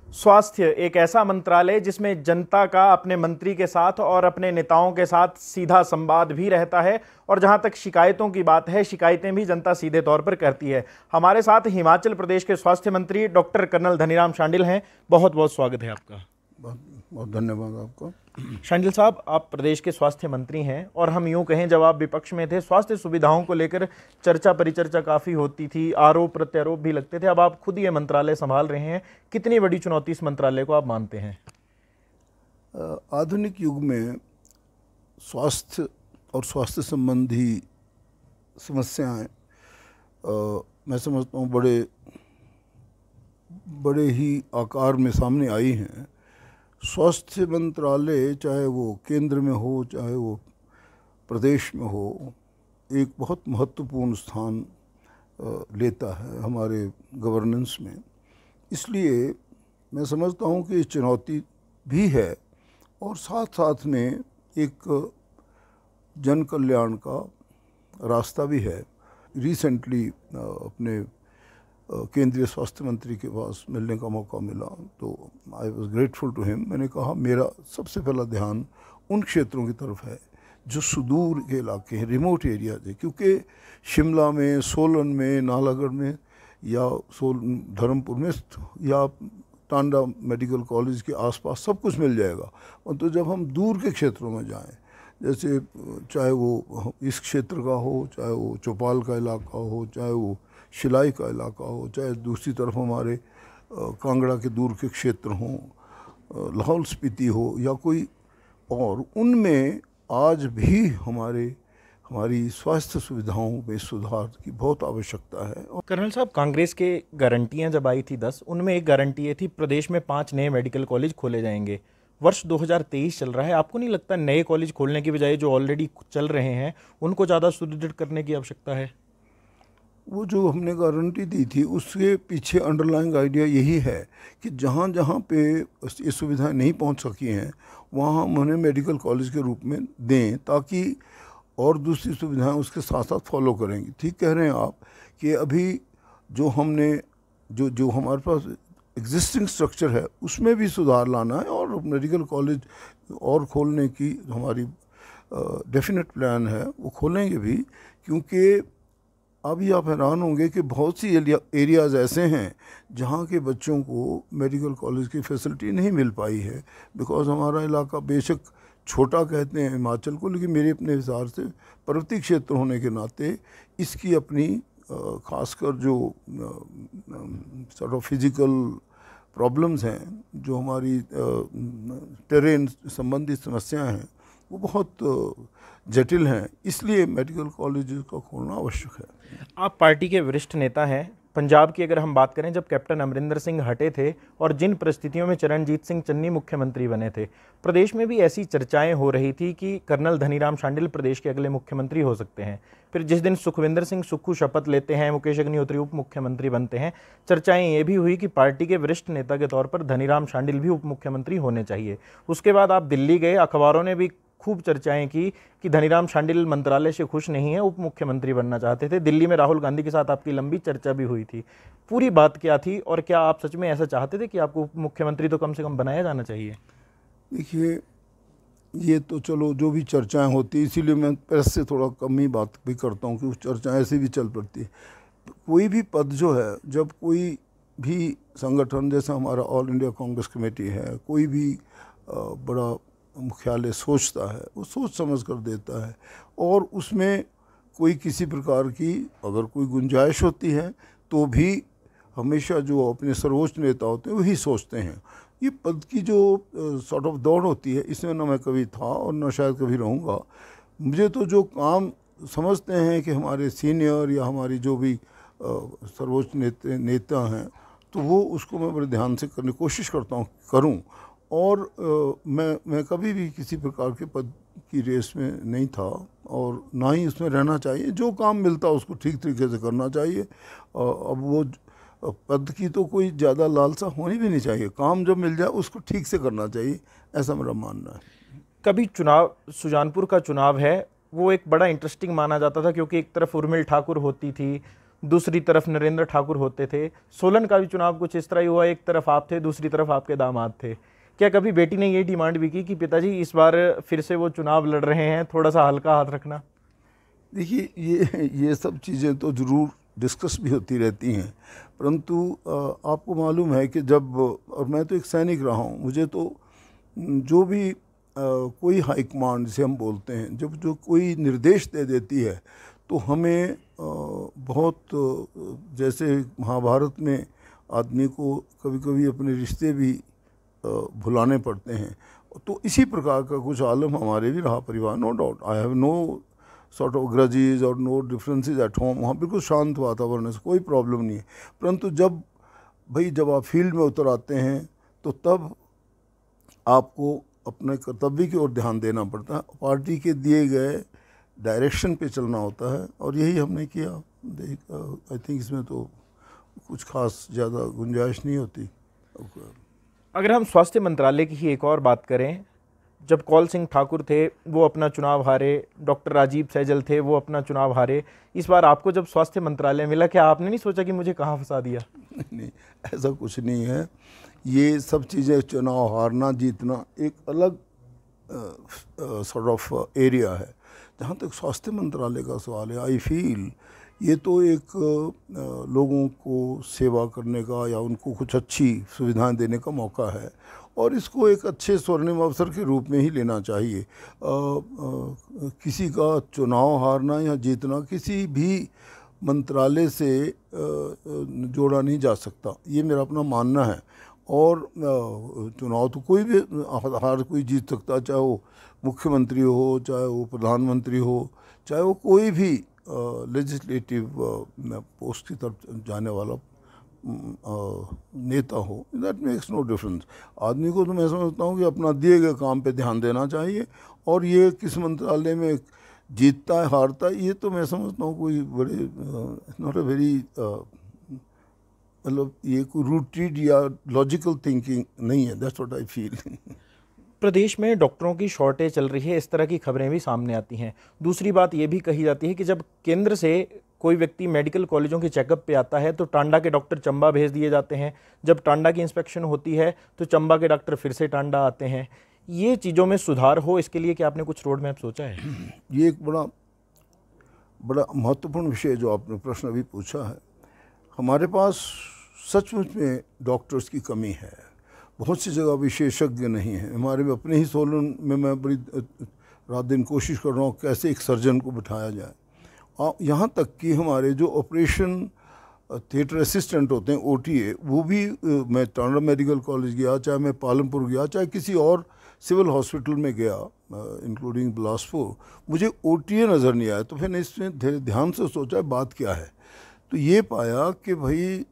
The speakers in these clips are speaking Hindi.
स्वास्थ्य एक ऐसा मंत्रालय जिसमें जनता का अपने मंत्री के साथ और अपने नेताओं के साथ सीधा संवाद भी रहता है, और जहां तक शिकायतों की बात है, शिकायतें भी जनता सीधे तौर पर करती है। हमारे साथ हिमाचल प्रदेश के स्वास्थ्य मंत्री डॉक्टर कर्नल धनीराम शांडिल हैं। बहुत बहुत स्वागत है आपका। बहुत बहुत धन्यवाद आपको। शांडिल साहब, आप प्रदेश के स्वास्थ्य मंत्री हैं, और हम यूं कहें, जब आप विपक्ष में थे, स्वास्थ्य सुविधाओं को लेकर चर्चा परिचर्चा काफ़ी होती थी, आरोप प्रत्यारोप भी लगते थे। अब आप खुद ये मंत्रालय संभाल रहे हैं, कितनी बड़ी चुनौती इस मंत्रालय को आप मानते हैं? आधुनिक युग में स्वास्थ्य और स्वास्थ्य संबंधी समस्याएं मैं समझता हूँ बड़े ही आकार में सामने आई हैं। स्वास्थ्य मंत्रालय चाहे वो केंद्र में हो चाहे वो प्रदेश में हो, एक बहुत महत्वपूर्ण स्थान लेता है हमारे गवर्नेंस में। इसलिए मैं समझता हूँ कि चुनौती भी है और साथ साथ में एक जन कल्याण का रास्ता भी है। रिसेंटली अपने केंद्रीय स्वास्थ्य मंत्री के पास मिलने का मौका मिला तो I was grateful to him. मैंने कहा मेरा सबसे पहला ध्यान उन क्षेत्रों की तरफ है जो सुदूर के इलाके हैं, रिमोट एरियाज है, क्योंकि शिमला में, सोलन में, नालागढ़ में या धर्मपुर में या टांडा मेडिकल कॉलेज के आसपास सब कुछ मिल जाएगा। और तो जब हम दूर के क्षेत्रों में जाएं, जैसे चाहे वो इस क्षेत्र का हो, चाहे वो चौपाल का इलाका हो, चाहे वो शिलाई का इलाका हो, चाहे दूसरी तरफ हमारे कांगड़ा के दूर के क्षेत्र हों, लाहौल स्पीति हो या कोई और, उनमें आज भी हमारी स्वास्थ्य सुविधाओं में सुधार की बहुत आवश्यकता है। कर्नल साहब, कांग्रेस के गारंटियां जब आई थी 10, उनमें एक गारंटी ये थी, प्रदेश में 5 नए मेडिकल कॉलेज खोले जाएंगे। वर्ष 2023 चल रहा है, आपको नहीं लगता नए कॉलेज खोलने की बजाय जो ऑलरेडी चल रहे हैं उनको ज़्यादा सुदृढ़ करने की आवश्यकता है? वो जो हमने गारंटी दी थी उसके पीछे अंडरलाइंग आइडिया यही है कि जहाँ जहाँ पे ये सुविधाएं नहीं पहुँच सकी हैं वहाँ हम उन्हें मेडिकल कॉलेज के रूप में दें, ताकि और दूसरी सुविधाएं उसके साथ साथ फॉलो करेंगी। ठीक कह रहे हैं आप कि अभी जो हमने जो हमारे पास एग्जिस्टिंग स्ट्रक्चर है उसमें भी सुधार लाना है और मेडिकल कॉलेज और खोलने की हमारी डेफिनेट प्लान है, वो खोलेंगे भी। क्योंकि अभी आप हैरान होंगे कि बहुत सी एरियाज़ ऐसे हैं जहाँ के बच्चों को मेडिकल कॉलेज की फैसिलिटी नहीं मिल पाई है, बिकॉज़ हमारा इलाका बेशक छोटा कहते हैं हिमाचल को, लेकिन मेरे अपने हिसाब से पर्वतीय क्षेत्र होने के नाते इसकी अपनी खासकर जो सॉर्ट ऑफ फिज़िकल प्रॉब्लम्स हैं, जो हमारी टेरेन संबंधी समस्याएं हैं, वो बहुत जटिल हैं। इसलिए मेडिकल कॉलेज का खोलना आवश्यक है। आप पार्टी के वरिष्ठ नेता हैं। पंजाब की अगर हम बात करें, जब कैप्टन अमरिंदर सिंह हटे थे और जिन परिस्थितियों में चरणजीत सिंह चन्नी मुख्यमंत्री बने थे, प्रदेश में भी ऐसी चर्चाएं हो रही थी कि कर्नल धनीराम शांडिल प्रदेश के अगले मुख्यमंत्री हो सकते हैं। फिर जिस दिन सुखविंदर सिंह सुक्खू शपथ लेते हैं, मुकेश अग्निहोत्री उप मुख्यमंत्री बनते हैं, चर्चाएं ये भी हुई कि पार्टी के वरिष्ठ नेता के तौर पर धनीराम शांडिल भी उप मुख्यमंत्री होने चाहिए। उसके बाद आप दिल्ली गए, अखबारों ने भी खूब चर्चाएं की कि धनीराम शांडिल मंत्रालय से खुश नहीं है, उप मुख्यमंत्री बनना चाहते थे। दिल्ली में राहुल गांधी के साथ आपकी लंबी चर्चा भी हुई थी। पूरी बात क्या थी, और क्या आप सच में ऐसा चाहते थे कि आपको उप मुख्यमंत्री तो कम से कम बनाया जाना चाहिए? देखिए, ये तो चलो जो भी चर्चाएं होती, इसीलिए मैं प्रेस से थोड़ा कम ही बात भी करता हूँ कि चर्चाएं ऐसे भी चल पड़ती है। कोई भी पद जो है, जब कोई भी संगठन जैसा हमारा ऑल इंडिया कांग्रेस कमेटी है, कोई भी बड़ा मुख्यालय सोचता है, वो सोच समझ कर देता है, और उसमें कोई किसी प्रकार की अगर कोई गुंजाइश होती है तो भी हमेशा जो अपने सर्वोच्च नेता होते हैं वही सोचते हैं। ये पद की जो सॉर्ट ऑफ दौड़ होती है, इसमें ना मैं कभी था और ना शायद कभी रहूँगा। मुझे तो जो काम समझते हैं कि हमारे सीनियर या हमारी जो भी सर्वोच्च नेता हैं, तो वो उसको मैं बड़े ध्यान से करने की कोशिश करता हूँ करूँ। और मैं कभी भी किसी प्रकार के पद की रेस में नहीं था और ना ही उसमें रहना चाहिए। जो काम मिलता उसको ठीक तरीके से करना चाहिए। अब वो पद की तो कोई ज़्यादा लालसा होनी भी नहीं चाहिए, काम जब मिल जाए उसको ठीक से करना चाहिए, ऐसा मेरा मानना है। कभी चुनाव, सुजानपुर का चुनाव है, वो एक बड़ा इंटरेस्टिंग माना जाता था, क्योंकि एक तरफ उर्मिल ठाकुर होती थी, दूसरी तरफ नरेंद्र ठाकुर होते थे। सोलन का भी चुनाव कुछ इस तरह ही हुआ, एक तरफ आप थे, दूसरी तरफ आपके दामाद थे। क्या कभी बेटी ने ये डिमांड भी की कि पिताजी इस बार फिर से वो चुनाव लड़ रहे हैं, थोड़ा सा हल्का हाथ रखना? देखिए, ये सब चीज़ें तो ज़रूर डिस्कस भी होती रहती हैं, परंतु आपको मालूम है कि जब, और मैं तो एक सैनिक रहा हूँ, मुझे तो जो भी कोई हाईकमांड जिसे हम बोलते हैं, जब जो कोई निर्देश दे देती है तो हमें बहुत, जैसे महाभारत में आदमी को कभी कभी अपने रिश्ते भी भुलाने पड़ते हैं, तो इसी प्रकार का कुछ आलम हमारे भी रहा परिवार। No doubt, I have no sort of grudges और नो डिफरेंसेस एट होम। वहाँ बिल्कुल शांत वातावरण है, कोई प्रॉब्लम नहीं है। परंतु जब आप फील्ड में उतर आते हैं तो तब आपको अपने कर्तव्य की ओर ध्यान देना पड़ता है, पार्टी के दिए गए डायरेक्शन पे चलना होता है, और यही हमने किया। आई थिंक इसमें तो कुछ खास ज़्यादा गुंजाइश नहीं होती। अगर हम स्वास्थ्य मंत्रालय की ही एक और बात करें, जब कौल सिंह ठाकुर थे वो अपना चुनाव हारे, डॉक्टर राजीव सैजल थे वो अपना चुनाव हारे, इस बार आपको जब स्वास्थ्य मंत्रालय मिला, क्या आपने नहीं सोचा कि मुझे कहाँ फंसा दिया? नहीं, ऐसा कुछ नहीं है। ये सब चीज़ें, चुनाव हारना जीतना एक अलग सॉर्ट ऑफ एरिया है। जहाँ तक स्वास्थ्य मंत्रालय का सवाल है, आई फील ये तो एक लोगों को सेवा करने का या उनको कुछ अच्छी सुविधाएं देने का मौका है, और इसको एक अच्छे स्वर्णिम अवसर के रूप में ही लेना चाहिए। किसी का चुनाव हारना या जीतना किसी भी मंत्रालय से जोड़ा नहीं जा सकता, ये मेरा अपना मानना है। और चुनाव तो कोई भी हार कोई जीत सकता, चाहे वो मुख्यमंत्री हो, चाहे वो प्रधानमंत्री हो, चाहे वो कोई भी लेजिस्लेटिव पोस्ट की तरफ जाने वाला नेता हो। That makes no difference. आदमी को तो मैं समझता हूँ कि अपना दिए गए काम पे ध्यान देना चाहिए, और ये किस मंत्रालय में जीतता है हारता है, ये तो मैं समझता हूँ कोई बड़े नॉट अ वेरी, मतलब ये कोई रूटेड या लॉजिकल थिंकिंग नहीं है। That's what I feel. प्रदेश में डॉक्टरों की शॉर्टेज चल रही है, इस तरह की खबरें भी सामने आती हैं। दूसरी बात ये भी कही जाती है कि जब केंद्र से कोई व्यक्ति मेडिकल कॉलेजों के चेकअप पे आता है तो टांडा के डॉक्टर चंबा भेज दिए जाते हैं, जब टांडा की इंस्पेक्शन होती है तो चंबा के डॉक्टर फिर से टांडा आते हैं। ये चीज़ों में सुधार हो, इसके लिए क्या आपने कुछ रोड मैप सोचा है? ये एक बड़ा महत्वपूर्ण विषय जो आपने प्रश्न अभी पूछा है। हमारे पास सचमुच में डॉक्टर्स की कमी है, बहुत सी जगह विशेषज्ञ नहीं है। हमारे में अपने ही सोलन में मैं बड़ी रात दिन कोशिश कर रहा हूँ कैसे एक सर्जन को बिठाया जाए। यहाँ तक कि हमारे जो ऑपरेशन थिएटर असिस्टेंट होते हैं, OTA, वो भी मैं टांडा मेडिकल कॉलेज गया, चाहे मैं पालमपुर गया, चाहे किसी और सिविल हॉस्पिटल में गया इंक्लूडिंग बिलासपुर, मुझे OTA नज़र नहीं आया। तो फिर इसमें ध्यान से सोचा बात क्या है, तो ये पाया कि भाई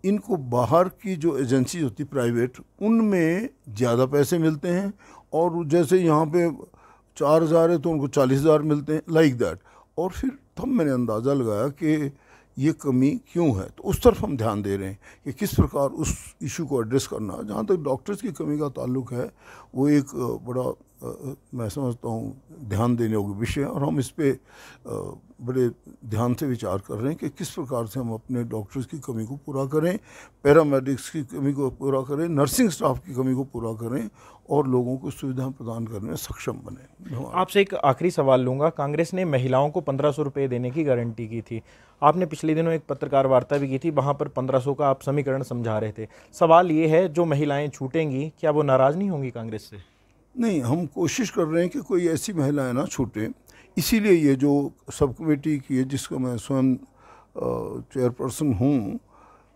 इनको बाहर की जो एजेंसी होती प्राइवेट, उनमें ज़्यादा पैसे मिलते हैं, और जैसे यहाँ पे 4,000 है तो उनको 40,000 मिलते हैं, लाइक दैट। और फिर तब मैंने अंदाज़ा लगाया कि ये कमी क्यों है, तो उस तरफ हम ध्यान दे रहे हैं कि किस प्रकार उस इशू को एड्रेस करना। जहाँ तक डॉक्टर्स की कमी का ताल्लुक है, वो एक बड़ा मैं समझता हूँ ध्यान देने योग्य विषय है, और हम इस पर बड़े ध्यान से विचार कर रहे हैं कि किस प्रकार से हम अपने डॉक्टर्स की कमी को पूरा करें, पैरामेडिक्स की कमी को पूरा करें, नर्सिंग स्टाफ की कमी को पूरा करें, और लोगों को सुविधाएं प्रदान करने में सक्षम बने। आपसे एक आखिरी सवाल लूँगा। कांग्रेस ने महिलाओं को 1,500 रुपये देने की गारंटी की थी, आपने पिछले दिनों एक पत्रकार वार्ता भी की थी, वहाँ पर 1,500 का आप समीकरण समझा रहे थे। सवाल ये है, जो महिलाएं छूटेंगी क्या वो नाराज़ नहीं होंगी कांग्रेस से? नहीं, हम कोशिश कर रहे हैं कि कोई ऐसी महिलाएं ना छूटें, इसीलिए ये जो सब कमेटी की है जिसका मैं स्वयं चेयरपर्सन हूँ,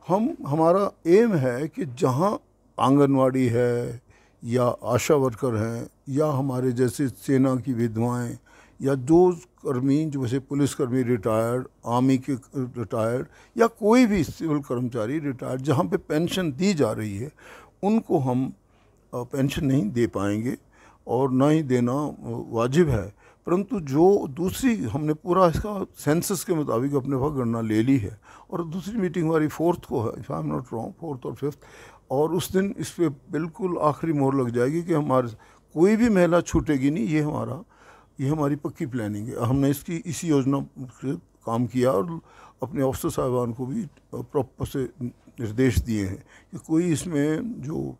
हमारा एम है कि जहाँ आंगनवाड़ी है या आशा वर्कर हैं या हमारे जैसे सेना की विधवाएं या जो कर्मी जो जैसे पुलिसकर्मी रिटायर्ड, आर्मी के रिटायर्ड या कोई भी सिविल कर्मचारी रिटायर्ड, जहाँ पे पेंशन दी जा रही है उनको हम पेंशन नहीं दे पाएंगे और ना ही देना वाजिब है। परंतु जो दूसरी हमने पूरा इसका सेंसस के मुताबिक अपने वहाँ गणना ले ली है, और दूसरी मीटिंग हमारी 4th को है, if I am not wrong, 4th और 5th, और उस दिन इस पर बिल्कुल आखिरी मोहर लग जाएगी कि हमारे कोई भी महिला छूटेगी नहीं। ये हमारी पक्की प्लानिंग है। हमने इसी योजना से काम किया, और अपने अफसर साहिबान को भी प्रॉपर से निर्देश दिए हैं कि कोई इसमें जो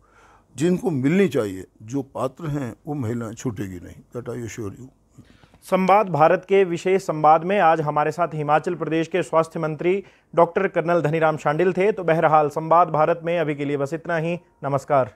जिनको मिलनी चाहिए, जो पात्र हैं, वो महिलाएं छूटेगी नहीं। That I assure you. संवाद भारत के विशेष संवाद में आज हमारे साथ हिमाचल प्रदेश के स्वास्थ्य मंत्री डॉक्टर कर्नल धनीराम शांडिल थे। तो बहरहाल संवाद भारत में अभी के लिए बस इतना ही। नमस्कार।